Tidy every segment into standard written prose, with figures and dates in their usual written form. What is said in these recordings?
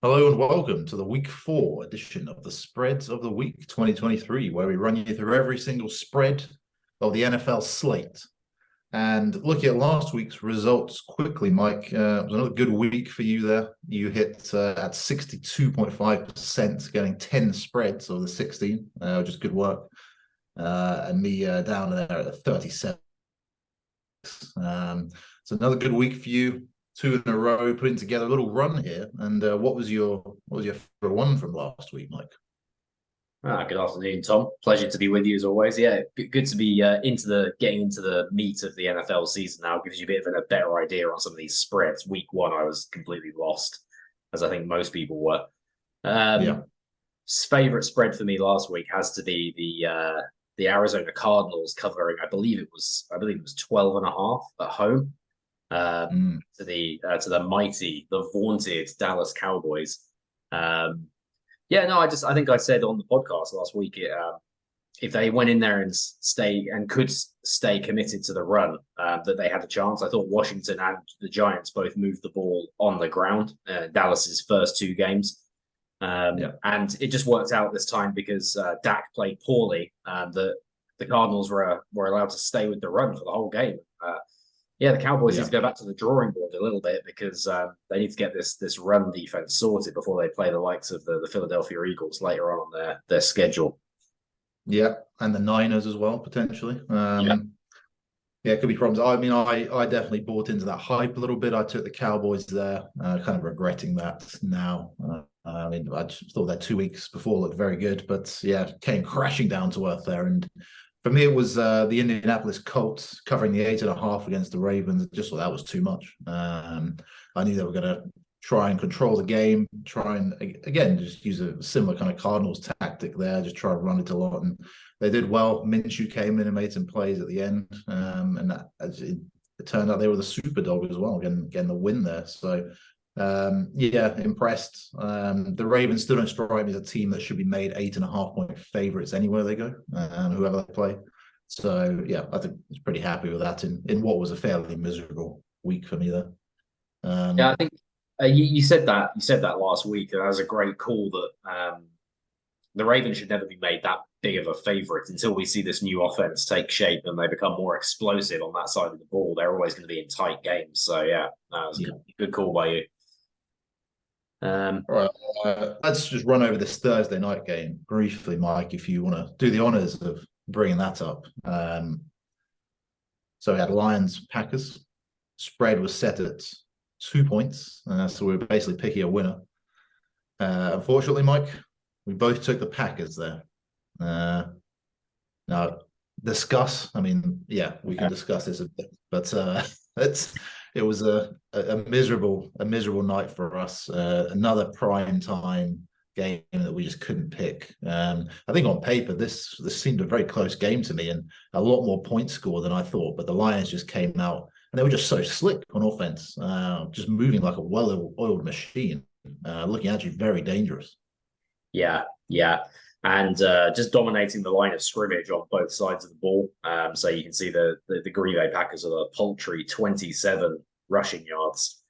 Hello and welcome to the Week 4 edition of the Spreads of the Week 2023, where we run you through every single spread of the NFL slate. And looking at last week's results quickly, Mike, it was another good week for you there. You hit at 62.5%, getting 10 spreads of the 16, which is good work. And me down there at 37. So another good week for you. 2 in a row, putting together a little run here. And what was your favorite one from last week, Mike? Good afternoon, Tom. Pleasure to be with you as always. Yeah, good to be getting into the meat of the NFL season now. Gives you a bit of a better idea on some of these spreads. Week 1, I was completely lost, as I think most people were. Yeah. Favorite spread for me last week has to be the Arizona Cardinals covering. I believe it was 12.5 at home. To the mighty, the vaunted Dallas Cowboys. I think I said on the podcast last week, if they went in there and could stay committed to the run, that they had a chance. I thought Washington and the Giants both moved the ball on the ground. Dallas's first 2 games, and it just worked out this time because Dak played poorly. The Cardinals were allowed to stay with the run for the whole game. The Cowboys need to go back to the drawing board a little bit because they need to get this run defense sorted before they play the likes of the Philadelphia Eagles later on their schedule. Yeah, and the Niners as well, potentially. It could be problems. I mean, I definitely bought into that hype a little bit. I took the Cowboys there, kind of regretting that now. I mean, I just thought that 2 weeks before looked very good, but came crashing down to earth there. And for me, it was the Indianapolis Colts covering the 8.5 against the Ravens. I just thought that was too much. I knew they were going to try and control the game, try and, again, just use a similar kind of Cardinals tactic there, just try to run it a lot. And they did well. Minshew came in and made some plays at the end. And that, it turned out they were the super dog as well, getting the win there. So, impressed. The Ravens still don't strike me as a team that should be made 8.5-point favorites anywhere they go, whoever they play. So I think I was pretty happy with that in what was a fairly miserable week for me there. I think you said that last week, and that was a great call that the Ravens should never be made that big of a favorite until we see this new offense take shape and they become more explosive on that side of the ball. They're always going to be in tight games. So that was a good call by you. All right, let's just run over this Thursday night game briefly, Mike, if you want to do the honors of bringing that up. So we had Lions-Packers. Spread was set at 2 points, so we were basically picking a winner. Unfortunately, Mike, we both took the Packers there. Now, discuss. I mean, we can discuss this a bit, but it was a miserable night for us. Another prime time game that we just couldn't pick. I think on paper this seemed a very close game to me and a lot more points scored than I thought. But the Lions just came out and they were just so slick on offense, just moving like a well-oiled machine, looking actually very dangerous. Yeah. And just dominating the line of scrimmage on both sides of the ball. So you can see the Green Bay Packers are a paltry 27 rushing yards,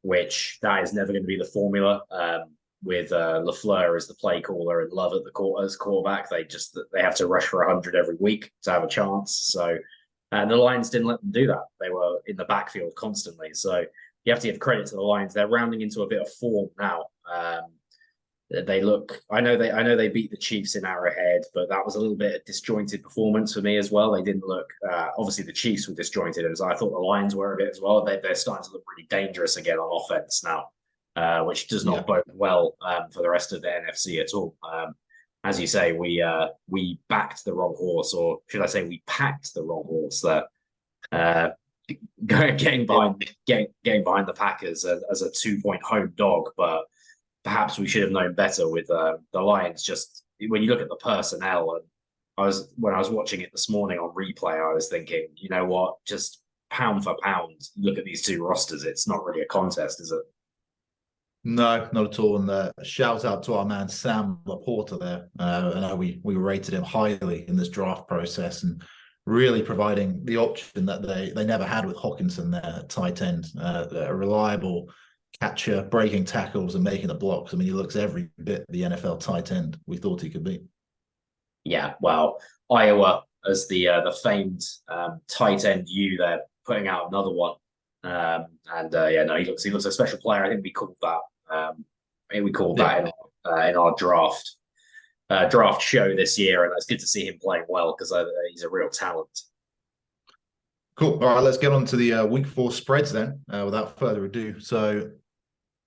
which that is never going to be the formula. With LaFleur as the play caller and Love at as quarterback, they have to rush for 100 every week to have a chance. So, and the Lions didn't let them do that. They were in the backfield constantly. So you have to give credit to the Lions. They're rounding into a bit of form now. They look. I know they beat the Chiefs in Arrowhead, but that was a little bit of disjointed performance for me as well. They didn't look. Obviously, the Chiefs were disjointed, as I thought the Lions were a bit as well. They're starting to look really dangerous again on offense now, which does not bode well for the rest of the NFC at all. As you say, we backed the wrong horse, or should I say, we packed the wrong horse there. Getting behind the Packers as a 2-point home dog, but perhaps we should have known better with the Lions. Just when you look at the personnel, and when I was watching it this morning on replay, I was thinking, you know what, just pound for pound, look at these 2 rosters. It's not really a contest, is it? No, not at all. And shout out to our man Sam Laporta there. I know we rated him highly in this draft process and really providing the option that they never had with Hockenson there at tight end, a reliable catcher, breaking tackles, and making the blocks. I mean, he looks every bit the NFL tight end we thought he could be. Yeah, well, Iowa as the famed tight end U, they're putting out another one. And yeah, no, he looks a special player. I think we called that. We called that in our draft show this year, and it's good to see him playing well because he's a real talent. Cool. All right, let's get on to the week 4 spreads then, without further ado. So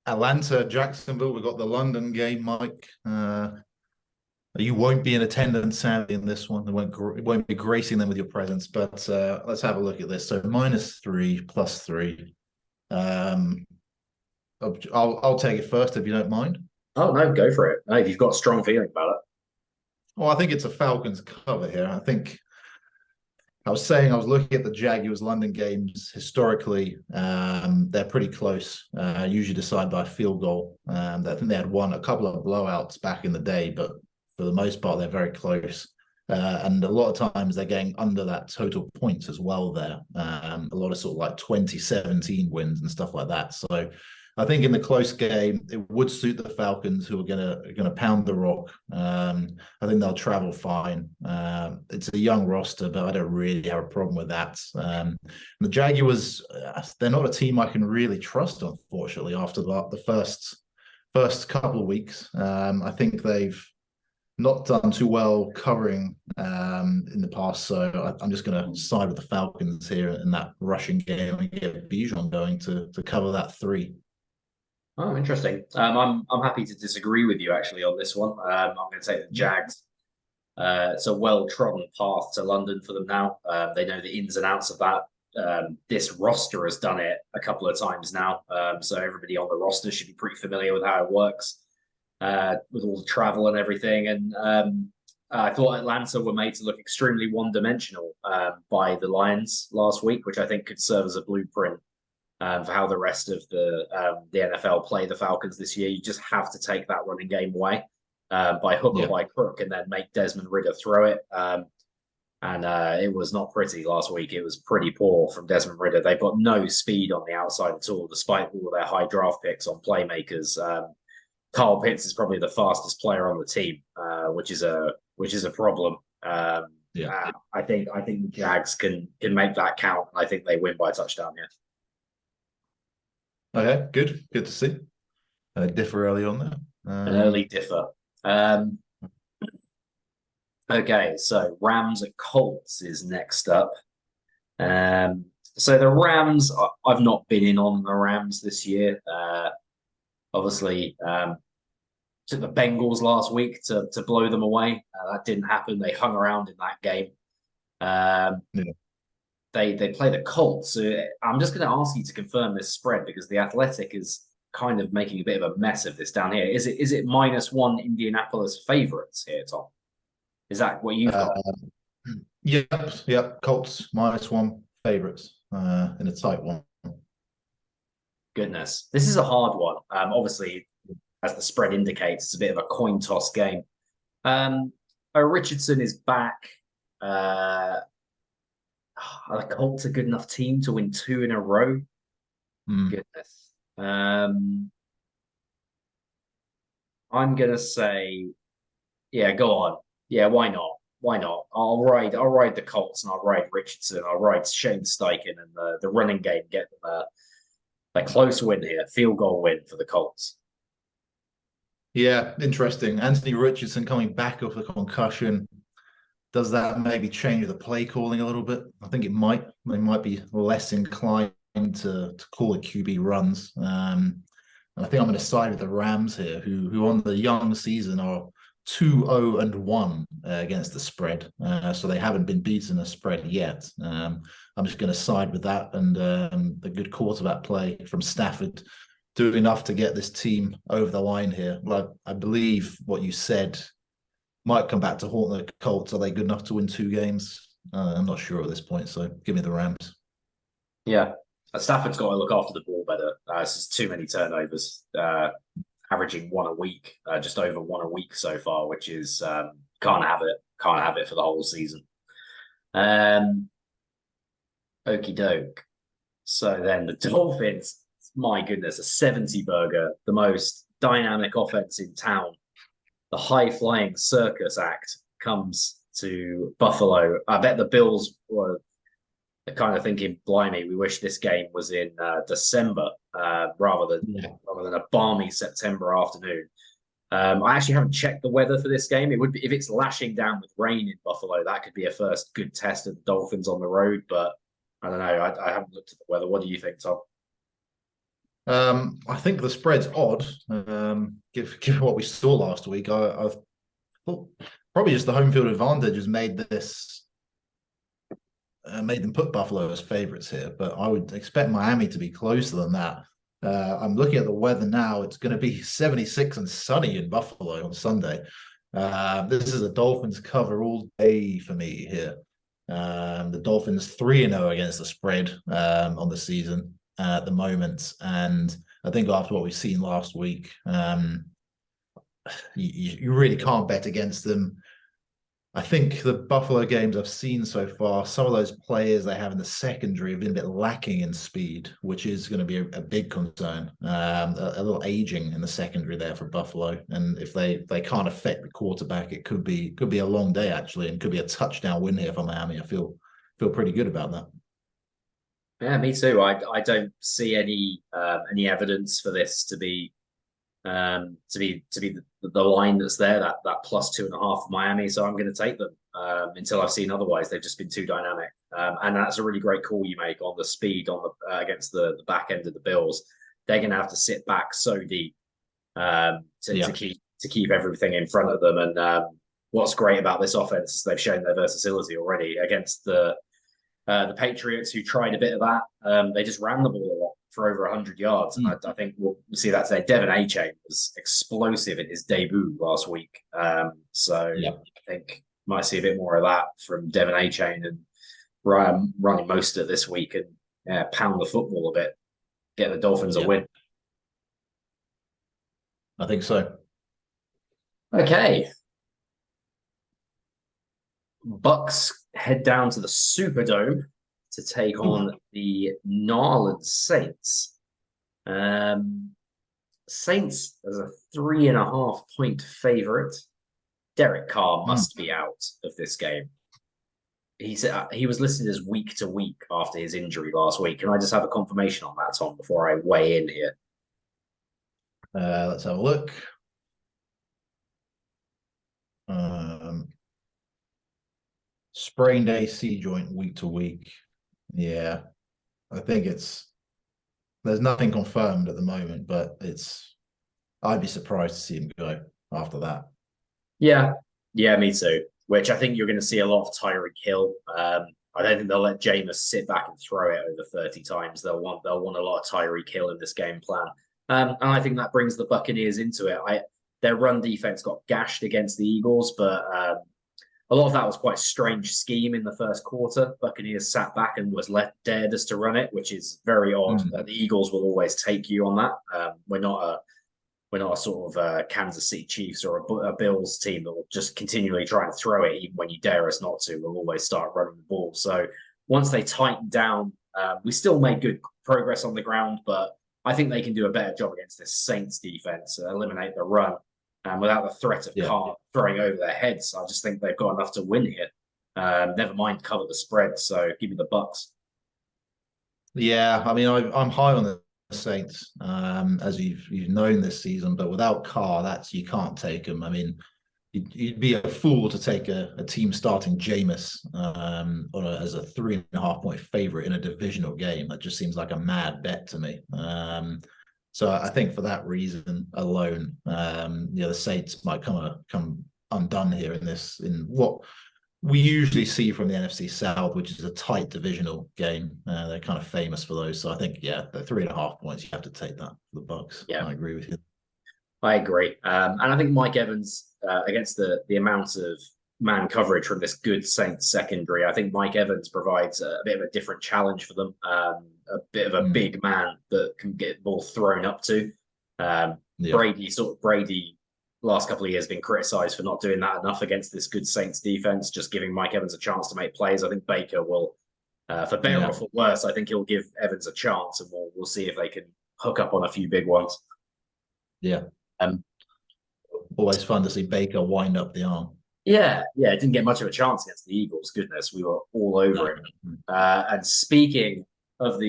Atlanta, Jacksonville, we've got the London game, Mike. You won't be in attendance, sadly, in this one. It won't be gracing them with your presence, but let's have a look at this. So -3, +3. I'll take it first if you don't mind. Oh no, go for it. No, if you've got a strong feeling about it. Well, I think it's a Falcons cover here. I think I was saying I was looking at the Jaguars London games historically. They're pretty close, usually decided by a field goal. I think they had won a couple of blowouts back in the day, but for the most part, they're very close. And a lot of times they're getting under that total points as well there. A lot of sort of like 2017 wins and stuff like that. So I think in the close game, it would suit the Falcons, who are gonna pound the rock. I think they'll travel fine. It's a young roster, but I don't really have a problem with that. The Jaguars, they're not a team I can really trust, unfortunately. After the first couple of weeks, I think they've not done too well covering in the past, so I'm just going to side with the Falcons here in that rushing game and get Bijan going to cover that 3. Oh, interesting. I'm happy to disagree with you actually on this one. I'm going to take the Jags. It's a well-trodden path to London for them now. They know the ins and outs of that. This roster has done it a couple of times now, so everybody on the roster should be pretty familiar with how it works, with all the travel and everything. And I thought Atlanta were made to look extremely one-dimensional by the Lions last week, which I think could serve as a blueprint for how the rest of the NFL play the Falcons this year. You just have to take that running game away by hook or by crook, and then make Desmond Ridder throw it. And it was not pretty last week. It was pretty poor from Desmond Ridder. They've got no speed on the outside at all, despite all of their high draft picks on playmakers. Carl Pitts is probably the fastest player on the team, which is a problem. I think the Jags can make that count. I think they win by a touchdown here. Okay, good to see. Differ early on there. An early differ. Okay, so Rams at Colts is next up. So the Rams, I've not been in on the Rams this year. Obviously, took the Bengals last week to blow them away. That didn't happen. They hung around in that game. They play the Colts. So I'm just going to ask you to confirm this spread, because the Athletic is kind of making a bit of a mess of this down here. Is it -1 Indianapolis favorites here, Tom? Is that what you've got? Yep. Colts -1 favorites in a tight one. Goodness, this is a hard one. Obviously, as the spread indicates, it's a bit of a coin toss game. Richardson is back. Are the Colts a good enough team to win 2 in a row? Goodness. I'm gonna say, yeah, go on. Yeah, why not? Why not? I'll ride the Colts, and I'll ride Richardson. I'll ride Shane Steichen, and the running game get them a close win here, field goal win for the Colts. Yeah, interesting. Anthony Richardson coming back off the concussion. Does that maybe change the play calling a little bit? I think it might. They might be less inclined to call it QB runs. And I think I'm going to side with the Rams here, who on the young season are 2-0-1 against the spread. So they haven't been beaten a spread yet. I'm just going to side with that, and the good quarterback play from Stafford do enough to get this team over the line here. Like, I believe what you said might come back to haunt the Colts. Are they good enough to win 2 games? I'm not sure at this point, so give me the Rams. Yeah, Stafford's got to look after the ball better. It's just too many turnovers, averaging 1 a week, just over 1 a week so far, which is can't have it for the whole season. Okie doke. So then the Dolphins my goodness, a 70 burger, the most dynamic offense in town. The high flying circus act comes to Buffalo. I bet the Bills were kind of thinking, blimey, we wish this game was in December rather than a balmy September afternoon. I actually haven't checked the weather for this game. It would be, if it's lashing down with rain in Buffalo, that could be a first good test of the Dolphins on the road. But I don't know. I haven't looked at the weather. What do you think, Tom? I think the spread's odd. Given what we saw last week, I thought probably just the home field advantage has made this made them put Buffalo as favorites here. But I would expect Miami to be closer than that. I'm looking at the weather now. It's going to be 76 and sunny in Buffalo on Sunday. This is a Dolphins cover all day for me here. The Dolphins 3-0 against the spread on the season at the moment, and I think after what we've seen last week, you really can't bet against them. I think the Buffalo games I've seen so far, some of those players they have in the secondary have been a bit lacking in speed, which is going to be a big concern. A little aging in the secondary there for Buffalo, and if they can't affect the quarterback, it could be a long day actually, and could be a touchdown win here for Miami. I feel pretty good about that. Yeah, me too. I don't see any evidence for this to be the line that's there, that +2.5 for Miami. So I'm going to take them until I've seen otherwise. They've just been too dynamic, and that's a really great call you make on the speed on the against the back end of the Bills. They're going to have to sit back so deep to keep everything in front of them. And what's great about this offense is they've shown their versatility already against the Patriots, who tried a bit of that. They just ran the ball a lot for over 100 yards. And I think we'll see that today. Devin Achane was explosive in his debut last week. So I think might see a bit more of that from Devin Achane and running most of it this week and pound the football a bit, get the Dolphins a win. I think so. Okay. Bucks head down to the Superdome to take on the New Orleans Saints. Saints as a 3.5-point favorite. Derek Carr must be out of this game. He said he was listed as week to week after his injury last week. Can I just have a confirmation on that, Tom, before I weigh in here? Let's have a look. Sprained AC joint week to week. Yeah, I think there's nothing confirmed at the moment, but I'd be surprised to see him go after that. Yeah, me too. Which I think you're going to see a lot of Tyreek Hill. I don't think they'll let Jameis sit back and throw it over 30 times. They'll want a lot of Tyreek Hill in this game plan. And I think that brings the Buccaneers into it. Their run defense got gashed against the Eagles, but a lot of that was quite a strange scheme in the first quarter. Buccaneers sat back and dared us to run it, which is very odd. The Eagles will always take you on that. We're not a sort of Kansas City Chiefs or a Bills team that will just continually try and throw it even when you dare us not to. We'll always start running the ball. So once they tighten down, we still made good progress on the ground, but I think they can do a better job against this Saints defense, eliminate the run. Without the threat of Carr throwing over their heads. I just think they've got enough to win here. Never mind cover the spread. So give me the Bucks. Yeah, I mean, I'm high on the Saints, as you've known this season, but without Carr, you can't take them. I mean, you'd be a fool to take a team starting Jameis as a 3.5-point favorite in a divisional game. That just seems like a mad bet to me. So I think for that reason alone, the Saints might come undone here in what we usually see from the NFC South, which is a tight divisional game. They're kind of famous for those. So I think, the 3.5 points, you have to take that for the Bucks. Yeah, I agree with you. I agree. And I think Mike Evans, against the amount of man coverage from this good Saints secondary, I think Mike Evans provides a bit of a different challenge for them. A bit of a big man that can get the ball thrown up to. Brady last couple of years been criticized for not doing that enough against this good Saints defense, just giving Mike Evans a chance to make plays. I think Baker will, for better or for worse, I think he'll give Evans a chance, and we'll see if they can hook up on a few big ones. Yeah. Um, Always fun to see Baker wind up the arm. yeah, it didn't get much of a chance against the Eagles. Goodness, we were all over it. No. And speaking of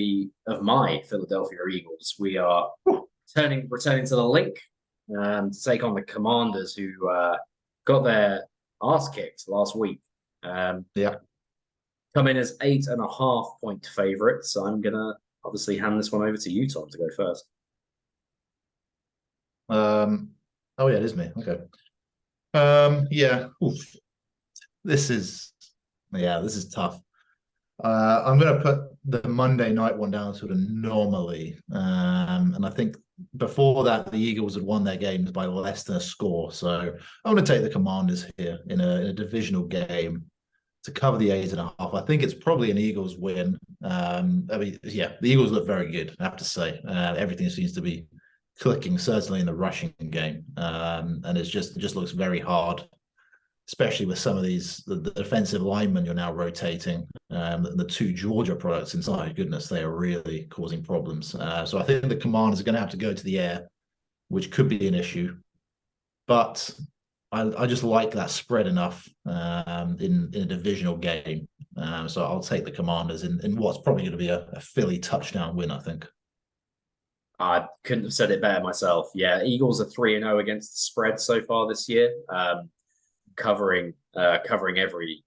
my Philadelphia Eagles, we are returning to the link to take on the Commanders, who got their ass kicked last week. Yeah. Come in as 8.5-point favorites. So I'm gonna obviously hand this one over to you, Tom, to go first. Oh yeah, it is me. Okay. Yeah. Oof. This is tough. I'm going to put the Monday night one down sort of normally. And I think before that, the Eagles had won their games by less than a score. So I'm going to take the Commanders here in a divisional game to cover the 8.5. I think it's probably an Eagles win. I mean, yeah, the Eagles look very good, I have to say. Everything seems to be clicking, certainly in the rushing game. And it just looks very hard, especially with some of the defensive linemen you're now rotating. The two Georgia products inside, goodness, they are really causing problems. So I think the Commanders are going to have to go to the air, which could be an issue. But I just like that spread enough in a divisional game. So I'll take the Commanders in what's probably going to be a Philly touchdown win, I think. I couldn't have said it better myself. Yeah, Eagles are 3-0 against the spread so far this year. Covering every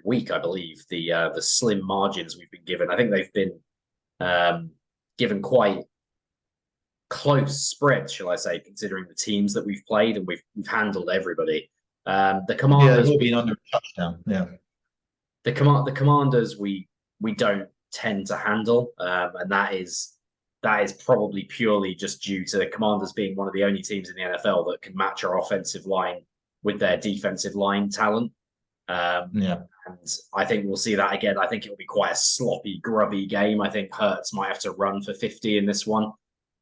week, I believe, the slim margins we've been given. I think they've been given quite close spreads, shall I say, considering the teams that we've played, and we've handled everybody. The Commanders, they've all been under a touchdown. Yeah, the Commanders we don't tend to handle, and that is probably purely just due to the Commanders being one of the only teams in the NFL that can match our offensive line with their defensive line talent. Yeah. And I think we'll see that again. I think it'll be quite a sloppy, grubby game. I think Hurts might have to run for 50 in this one.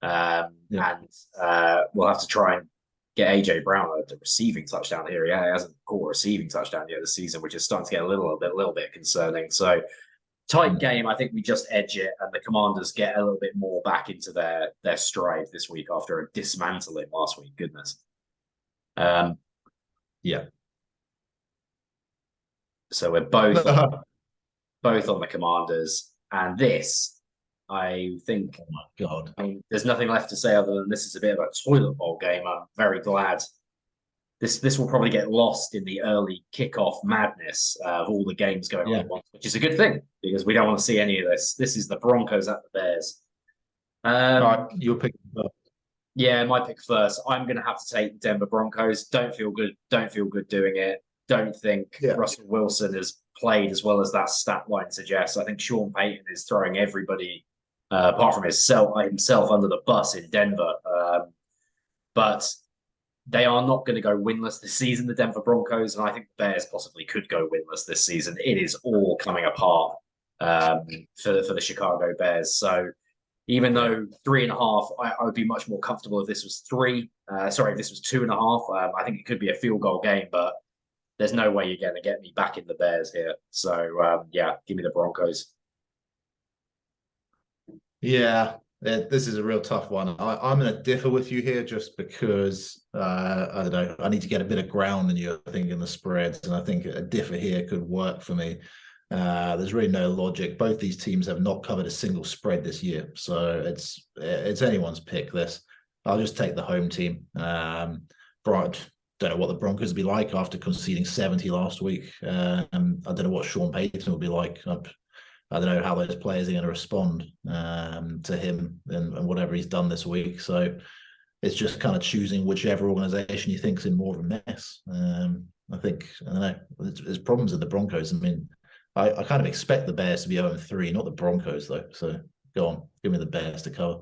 And we'll have to try and get AJ Brown a receiving touchdown here. Yeah, he hasn't caught a receiving touchdown yet this season, which is starting to get a little bit concerning. So tight game. I think we just edge it, and the Commanders get a little bit more back into their stride this week after a dismantling last week. Goodness. Yeah. So we're both on the Commanders, and this, I think, oh my God, I mean, there's nothing left to say other than this is a bit of a toilet bowl game. I'm very glad this will probably get lost in the early kickoff madness of all the games going on at once, which is a good thing because we don't want to see any of this. This is the Broncos at the Bears. All right, you're picking first. Yeah, my pick first. I'm going to have to take Denver Broncos. Don't feel good doing it. Don't think Russell Wilson has played as well as that stat line suggests. I think Sean Payton is throwing everybody, apart from himself, under the bus in Denver. But they are not going to go winless this season, the Denver Broncos, and I think the Bears possibly could go winless this season. It is all coming apart for the Chicago Bears. So even though 3.5, I would be much more comfortable if this was 3. If this was 2.5. I think it could be a field goal game, but there's no way you're going to get me back in the Bears here. So, give me the Broncos. Yeah, this is a real tough one. I'm going to differ with you here just because, I don't know, I need to get a bit of ground in you, I think, in the spreads. And I think a differ here could work for me. There's really no logic. Both these teams have not covered a single spread this year. So it's anyone's pick, this. I'll just take the home team. Don't know what the Broncos will be like after conceding 70 last week. I don't know what Sean Payton will be like. I don't know how those players are going to respond to him and whatever he's done this week. So it's just kind of choosing whichever organization you think's in more of a mess. I don't know. There's problems in the Broncos. I mean, I kind of expect the Bears to be 0-3, not the Broncos though. So go on, give me the Bears to cover.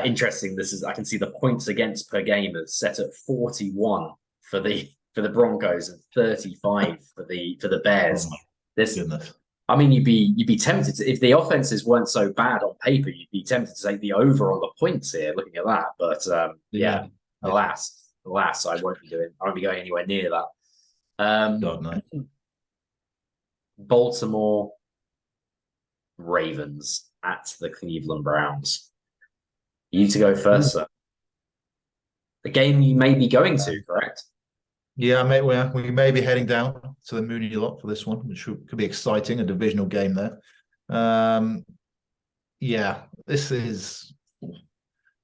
Interesting. I can see the points against per game is set at 41 for the Broncos and 35 for the Bears. Oh goodness. I mean, you'd be tempted to, if the offenses weren't so bad on paper, you'd be tempted to take the over on the points here, looking at that. But alas, I won't be going anywhere near that. God no. Baltimore Ravens at the Cleveland Browns. You to go Ooh. first, sir. The game you may be going to, correct? Yeah, we may be heading down to the Mooney lot for this one, which could be exciting, a divisional game there. Yeah, this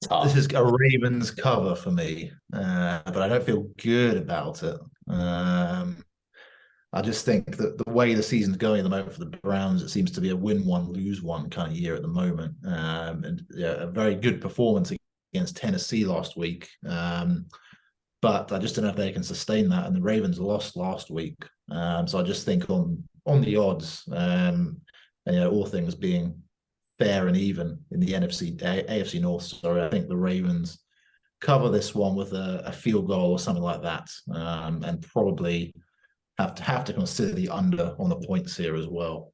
Tough. is a Ravens cover for me, but I don't feel good about it. I just think that the way the season's going at the moment for the Browns, it seems to be a win one, lose one kind of year at the moment. And yeah, a very good performance against Tennessee last week. But I just don't know if they can sustain that. And the Ravens lost last week. So I just think on the odds, and all things being fair and even in the AFC North, sorry, I think the Ravens cover this one with a field goal or something like that, and probably have to consider the under on the points here as well.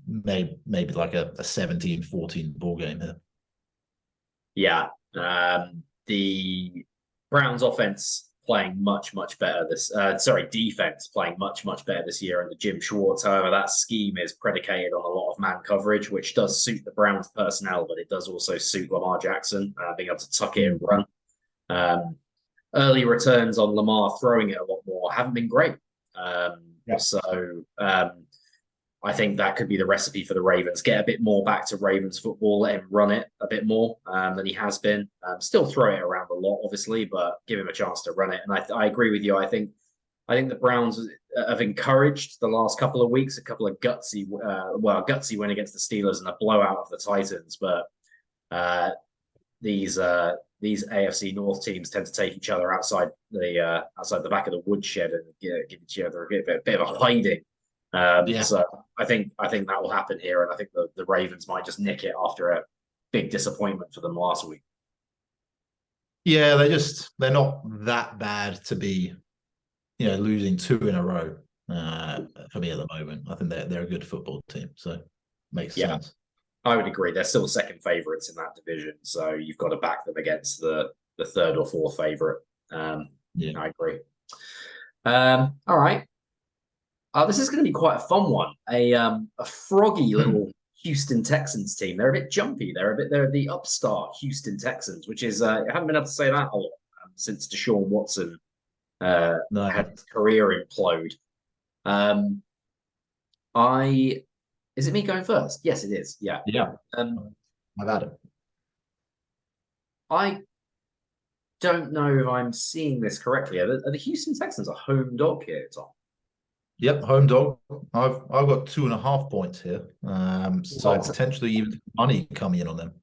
Maybe like a 17-14 ball game here. Yeah. The Browns offense playing much, much better defense playing much, much better this year under Jim Schwartz. However, that scheme is predicated on a lot of man coverage, which does suit the Browns personnel, but it does also suit Lamar Jackson, being able to tuck it and run. Early returns on Lamar throwing it a lot more haven't been great. I think that could be the recipe for the Ravens. Get a bit more back to Ravens football, let him run it a bit more than he has been. Still throw it around a lot, obviously, but give him a chance to run it. And I agree with you. I think the Browns have encouraged the last couple of weeks, a couple of gutsy win against the Steelers and a blowout of the Titans. But these AFC North teams tend to take each other outside the back of the woodshed and give each other a bit of a hiding. So I think that will happen here, and I think the Ravens might just nick it after a big disappointment for them last week. Yeah, they're not that bad to be, losing 2 in a row. For me at the moment, I think they're a good football team, so makes sense. I would agree. They're still second favorites in that division, so you've got to back them against the third or fourth favorite. I agree. All right. This is going to be quite a fun one. A froggy little Houston Texans team. They're a bit jumpy. They're the upstart Houston Texans, which is I haven't been able to say that a lot since Deshaun Watson had his career implode. Is it me going first? Yes, it is. Yeah. I've had it. I don't know if I'm seeing this correctly. Are the Houston Texans a home dog here, Tom? Yep, home dog. I've got 2.5 points here. So potentially even money coming in on them.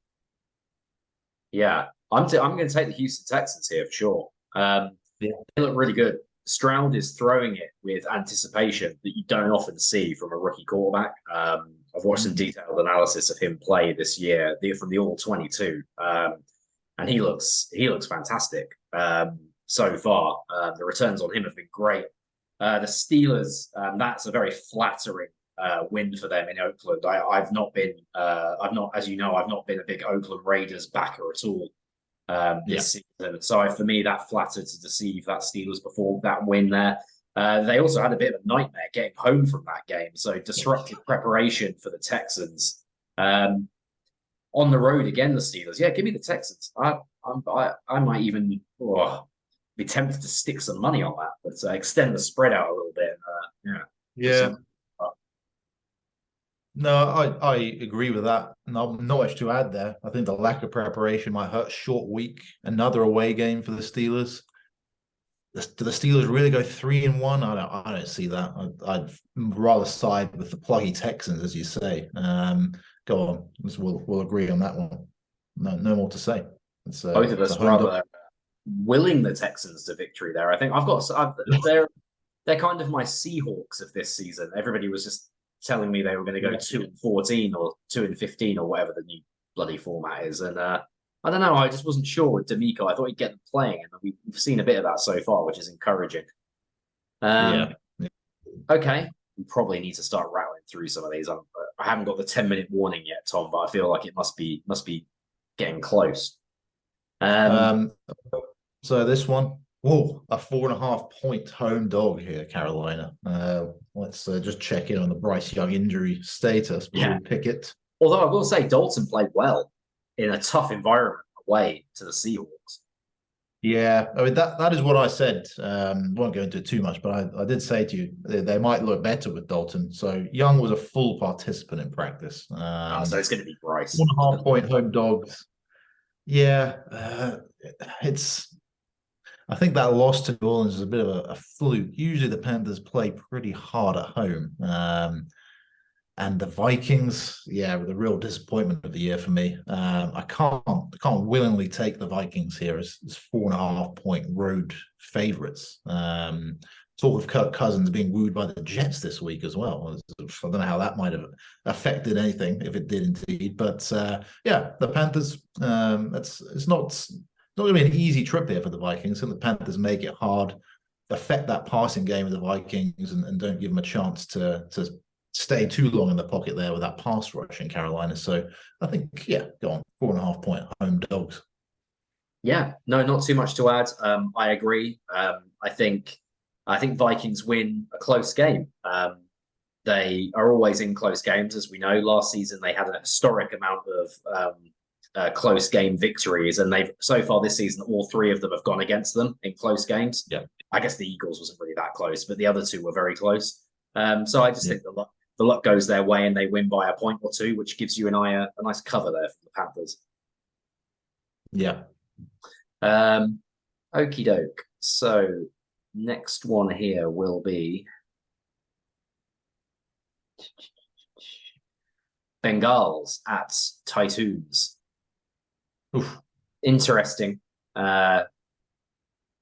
Yeah, I'm going to take the Houston Texans here for sure. They look really good. Stroud is throwing it with anticipation that you don't often see from a rookie quarterback. I've watched some detailed analysis of him play this year from the All-22, and he looks fantastic so far. The returns on him have been great. The Steelers, that's a very flattering win for them in Oakland. I've not been, as you know, I've not been a big Oakland Raiders backer at all this season. So for me, that flattered to deceive that Steelers before that win there. They also had a bit of a nightmare getting home from that game. So disrupted preparation for the Texans. On the road again, the Steelers. Yeah, give me the Texans. I might even be tempted to stick some money on that, but extend the spread out a little bit. No, I agree with that. Not much to add there. I think the lack of preparation might hurt. Short week, another away game for the Steelers. Do the Steelers really go 3-1? I don't see that. I'd rather side with the pluggy Texans, as you say. Go on, we'll agree on that one. No more to say. Both of us rather willing the Texans to victory there. I think they're kind of my Seahawks of this season. Everybody was just telling me they were going to go 2-14 or 2-15 or whatever the new bloody format is, and I don't know. I just wasn't sure with D'Amico. I thought he'd get them playing, and we've seen a bit of that so far, which is encouraging. Okay, we probably need to start rattling through some of these. I haven't got the 10-minute warning yet, Tom, but I feel like it must be getting close. So this one, a 4.5 point home dog here, Carolina. Let's just check in on the Bryce Young injury status before we pick it. Although I will say Dalton played well in a tough environment away to the Seahawks. Yeah, I mean that is what I said. Won't go into it too much, but I did say to you they might look better with Dalton. So Young was a full participant in practice. So it's going to be Bryce. 1.5 point home dogs. Yeah, it's. I think that loss to New Orleans is a bit of a fluke. Usually the Panthers play pretty hard at home. And the Vikings, yeah, were the real disappointment of the year for me. I can't willingly take the Vikings here as 4.5 point road favorites. Talk of Kirk Cousins being wooed by the Jets this week as well. I don't know how that might have affected anything, if it did indeed. But yeah, the Panthers. It's not going to be an easy trip here for the Vikings. And the Panthers make it hard, affect that passing game of the Vikings, and don't give them a chance to stay too long in the pocket there with that pass rush in Carolina. So I think, yeah, go on, 4.5 point home dogs. Yeah, no, not too much to add. I agree. I think Vikings win a close game. They are always in close games, as we know. Last season they had a historic amount of close game victories, and they've so far this season all three of them have gone against them in close games. Yeah, I guess the Eagles wasn't really that close, but the other two were very close. So I just think the luck goes their way and they win by a point or two, which gives you a nice cover there for the Panthers. Yeah. Okie doke. So next one here will be Bengals at Titans. Oof. Interesting. Only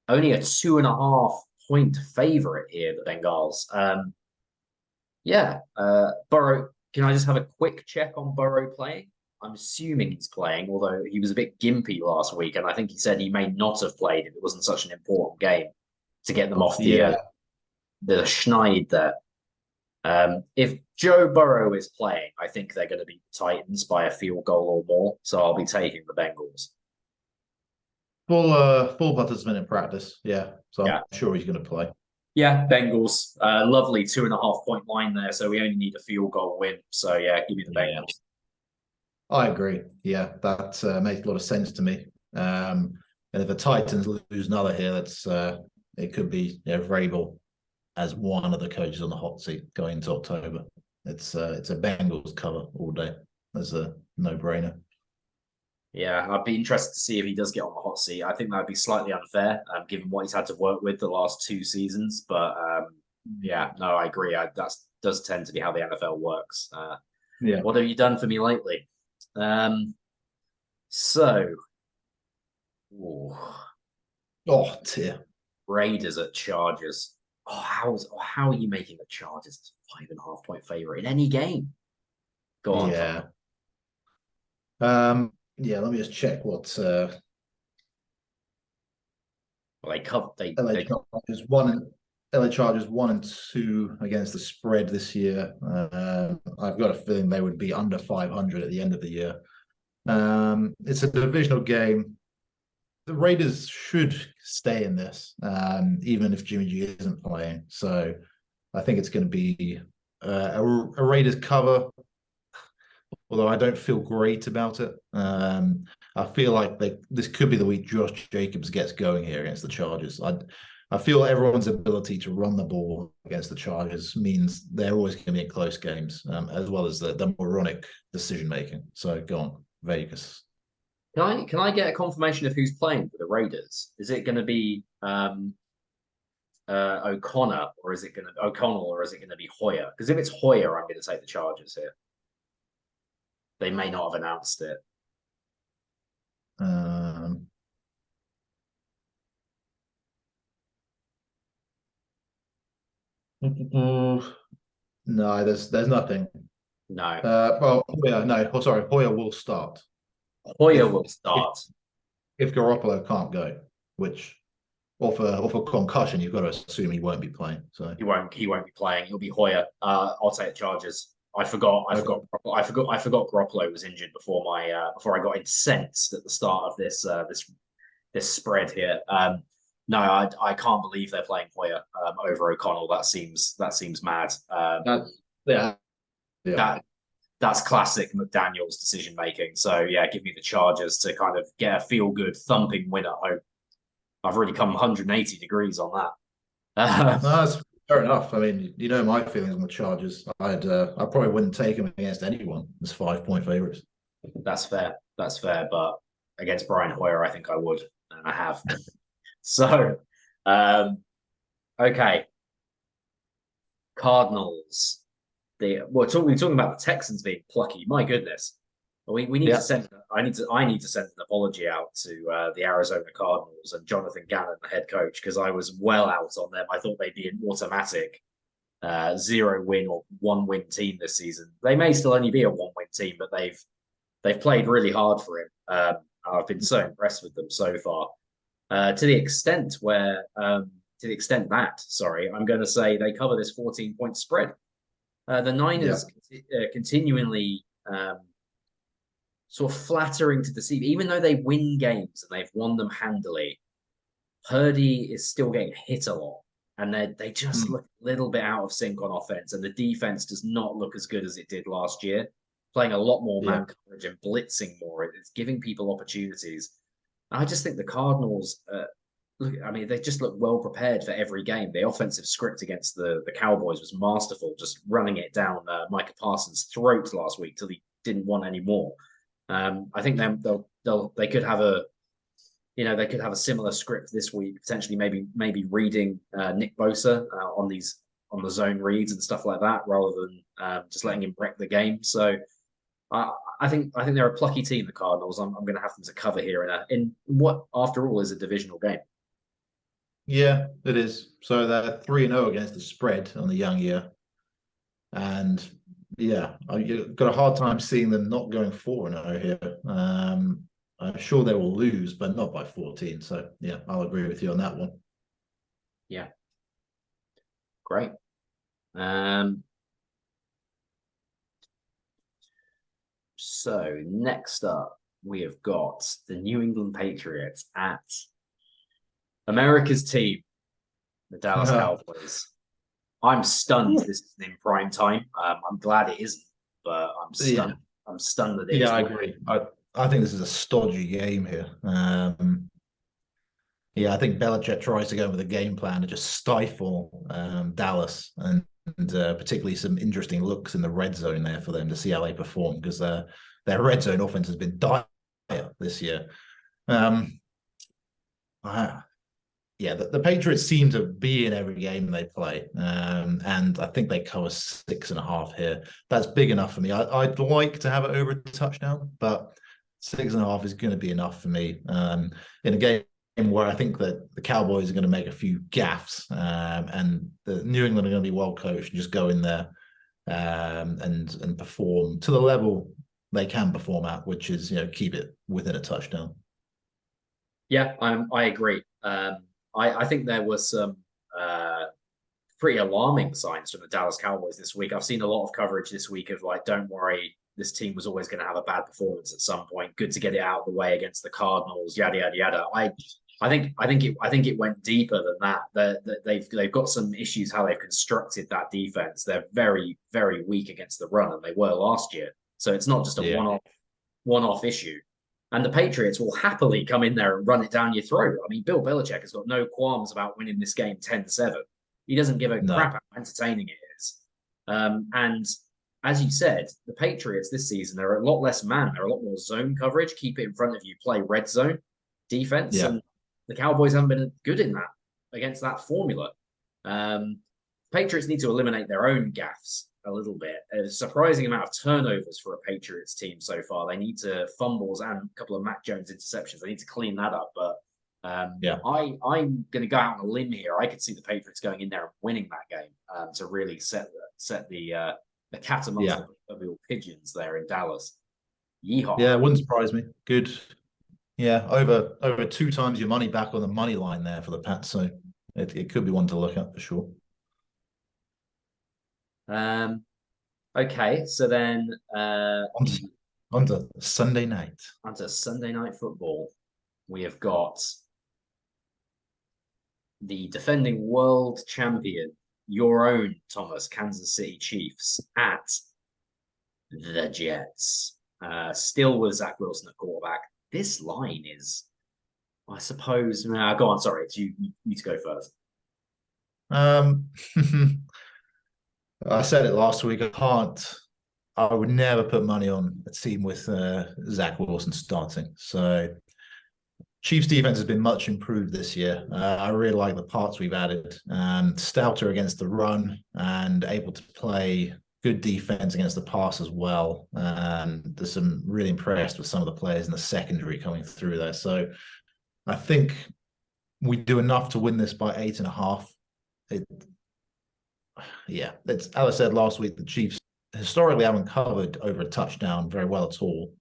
a 2.5 point favorite here, the Bengals. Yeah. Burrow, can I just have a quick check on Burrow playing? I'm assuming he's playing, although he was a bit gimpy last week, and I think he said he may not have played if it wasn't such an important game to get them off the schneid there. If Joe Burrow is playing, I think they're going to beat the Titans by a field goal or more, so I'll be taking the Bengals. Full participant in practice, yeah. So I'm sure he's going to play. Yeah, Bengals. Lovely 2.5 point line there, so we only need a field goal win. So yeah, give me the Bengals. Yeah. I agree. Yeah, that makes a lot of sense to me. And if the Titans lose another here, that's it could be Vrabel as one of the coaches on the hot seat going into October. It's a Bengals cover all day. That's a no-brainer. Yeah, I'd be interested to see if he does get on the hot seat. I think that would be slightly unfair, given what he's had to work with the last 2 seasons. But yeah, no, I agree. That does tend to be how the NFL works. Yeah. What have you done for me lately? So, oh dear, Raiders at Chargers. How are you making the Chargers 5.5 point favorite in any game? Go on. Yeah. Yeah, let me just check what well, they covered. LA Chargers 1 and 2 against the spread this year. I've got a feeling they would be under 500 at the end of the year. It's a divisional game. The Raiders should stay in this, even if Jimmy G isn't playing. So I think it's going to be a Raiders cover. Although I don't feel great about it. I feel like this could be the week Josh Jacobs gets going here against the Chargers. I feel everyone's ability to run the ball against the Chargers means they're always going to be in close games, as well as the moronic decision making. So go on, Vegas. Can I get a confirmation of who's playing for the Raiders? Is it going to be O'Connell, or is it going to be Hoyer? Because if it's Hoyer, I'm going to take the Chargers here. They may not have announced it. No, there's nothing. No. Well, Hoyer, no. Oh, sorry, Hoyer will start. Hoyer will start if Garoppolo can't go, which off a concussion, you've got to assume he won't be playing. So he won't be playing. He'll be Hoyer. I'll take the Chargers. I forgot Garoppolo was injured before I got incensed at the start of this spread here. No, I can't believe they're playing Hoyer over O'Connell. That seems mad. That's classic McDaniel's decision making. So yeah, give me the Chargers to kind of get a feel good thumping win at home. I've really come 180 degrees on that. No, that's fair enough. I mean, you know my feelings on the Chargers. I probably wouldn't take them against anyone as 5-point favorites. That's fair. That's fair. But against Brian Hoyer, I think I would, and I have. So, okay, Cardinals. We're talking about the Texans being plucky. My goodness, we need to Yeah. send. I need to send an apology out to the Arizona Cardinals and Jonathan Gannon, the head coach, because I was well out on them. I thought they'd be an automatic 0-win or 1-win team this season. They may still only be a 1-win team, but they've played really hard for him. I've been so impressed with them so far. To the extent that, sorry, I'm going to say they cover this 14-point spread. The Niners continually sort of flattering to deceive, even though they win games and they've won them handily. Purdy is still getting hit a lot, and they just look a little bit out of sync on offense, and the defense does not look as good as it did last year. Playing a lot more man coverage and blitzing more, it's giving people opportunities. And I just think the Cardinals, they just look well prepared for every game. The offensive script against the Cowboys was masterful, just running it down Micah Parsons' throat last week till he didn't want any more. I think they could have a similar script this week, potentially maybe reading Nick Bosa on the zone reads and stuff like that, rather than just letting him wreck the game. So I think they're a plucky team, the Cardinals. I'm going to have them to cover here in what, after all, is a divisional game. Yeah, it is. So they're 3-0 against the spread on the young year. And yeah, I've got a hard time seeing them not going 4-0 here. I'm sure they will lose, but not by 14. So yeah, I'll agree with you on that one. Yeah. Great. So next up, we have got the New England Patriots at America's team, the Dallas Cowboys. I'm stunned this isn't in prime time. I'm glad it isn't, but I'm stunned. Yeah. I'm stunned that it is. Yeah, I agree. I think this is a stodgy game here. Yeah, I think Belichick tries to go with a game plan to just stifle Dallas and particularly some interesting looks in the red zone there for them to see how they perform, because their red zone offense has been dire this year. The Patriots seem to be in every game they play, and I think they cover 6.5 here. That's big enough for me. I'd like to have it over a touchdown, but 6.5 is going to be enough for me in a game where I think that the Cowboys are going to make a few gaffes, and the New England are going to be well coached and just go in there and perform to the level they can perform at, which is keep it within a touchdown. Yeah, I agree. I think there was some pretty alarming signs from the Dallas Cowboys this week. I've seen a lot of coverage this week of like, don't worry, this team was always going to have a bad performance at some point. Good to get it out of the way against the Cardinals. Yada yada yada. I think it went deeper than that. They've got some issues how they've constructed that defense. They're very, very weak against the run, and they were last year. So it's not just a one-off issue. And the Patriots will happily come in there and run it down your throat. I mean, Bill Belichick has got no qualms about winning this game 10-7. He doesn't give a crap how entertaining it is. And as you said, the Patriots this season, they're a lot less man. They're a lot more zone coverage. Keep it in front of you, play red zone defense. Yeah. And the Cowboys haven't been good in that against that formula. Patriots need to eliminate their own gaffes a little bit. A surprising amount of turnovers for a Patriots team so far. They need to fumbles and a couple of Mac Jones interceptions. They need to clean that up. But I'm going to go out on a limb here. I could see the Patriots going in there and winning that game to really set the cat amongst the proverbial pigeons there in Dallas. Yeehaw! Yeah, it wouldn't surprise me. Good. Yeah, over 2 times your money back on the money line there for the Pats. So it could be one to look at for sure. Okay, so then onto Sunday night. Onto Sunday night football. We have got the defending world champion, your own Thomas, Kansas City Chiefs at the Jets. Still with Zach Wilson at quarterback. This line is, I suppose. Nah, go on. Sorry, it's you to go first. Um, I said it last week. I would never put money on a team with Zach Wilson starting. So Chiefs defense has been much improved this year. I really like the parts we've added. Stouter against the run and able to play good defense against the pass as well. There's some really impressed with some of the players in the secondary coming through there. So I think we do enough to win this by 8.5. It's as I said last week, the Chiefs historically haven't covered over a touchdown very well at all.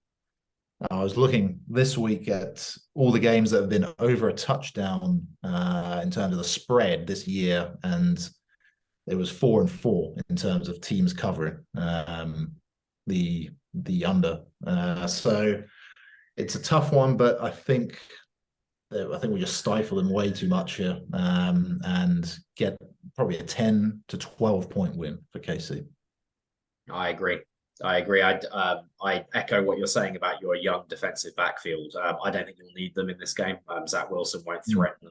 I was looking this week at all the games that have been over a touchdown in terms of the spread this year, and it was 4-4 in terms of teams covering the under. So it's a tough one, but I think we just stifle them way too much here and get probably a 10 to 12 point win for KC. I agree. I echo what you're saying about your young defensive backfield. I don't think you'll need them in this game. Zach Wilson won't threaten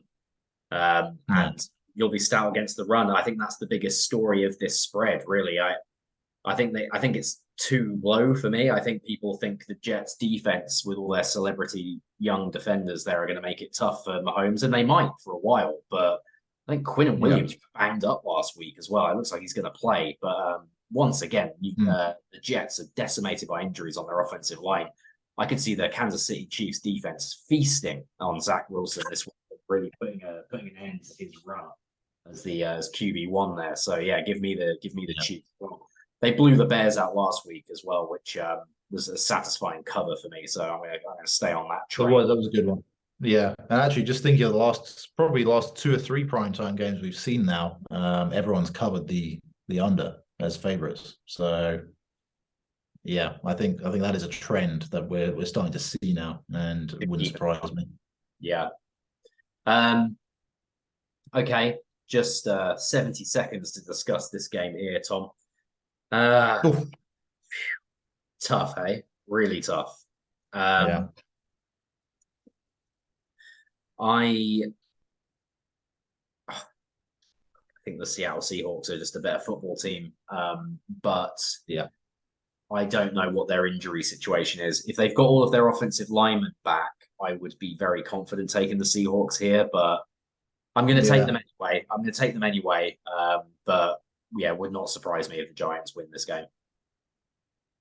them. And you'll be stout against the run. I think that's the biggest story of this spread, really. I think it's too low for me. I think people think the Jets defense with all their celebrity young defenders there are going to make it tough for Mahomes, and they might for a while. But I think Quinnen Williams banged up last week as well. It looks like he's going to play, but once again, the Jets are decimated by injuries on their offensive line. I could see the Kansas City Chiefs defense feasting on Zach Wilson this week, really putting an end to his run as QB1 there. So yeah, give me the Chiefs. Well, they blew the Bears out last week as well, which was a satisfying cover for me. So I'm going to stay on that train. That was a good one. Yeah, and actually, just thinking of the last 2 or 3 primetime games we've seen now, everyone's covered the under as favorites. So yeah, I think that is a trend that we're starting to see now, and it wouldn't surprise me. Yeah. Okay, just 70 seconds to discuss this game here, Tom. Tough, hey? Really tough. Yeah. I think the Seattle Seahawks are just a better football team. But yeah, I don't know what their injury situation is. If they've got all of their offensive linemen back, I would be very confident taking the Seahawks here, but I'm going to take them anyway. But yeah, it would not surprise me if the Giants win this game.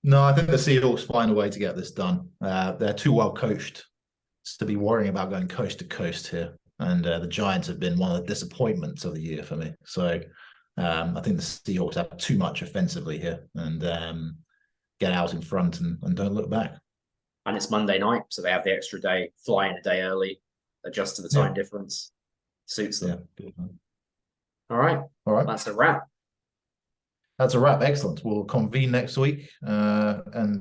No, I think the Seahawks find a way to get this done. They're too well coached to be worrying about going coast to coast here. And the Giants have been one of the disappointments of the year for me. So I think the Seahawks have too much offensively here and get out in front and don't look back. And it's Monday night, so they have the extra day, fly in a day early, adjust to the time difference. Suits them. Yeah. All right. That's a wrap. That's a wrap. Excellent. We'll convene next week and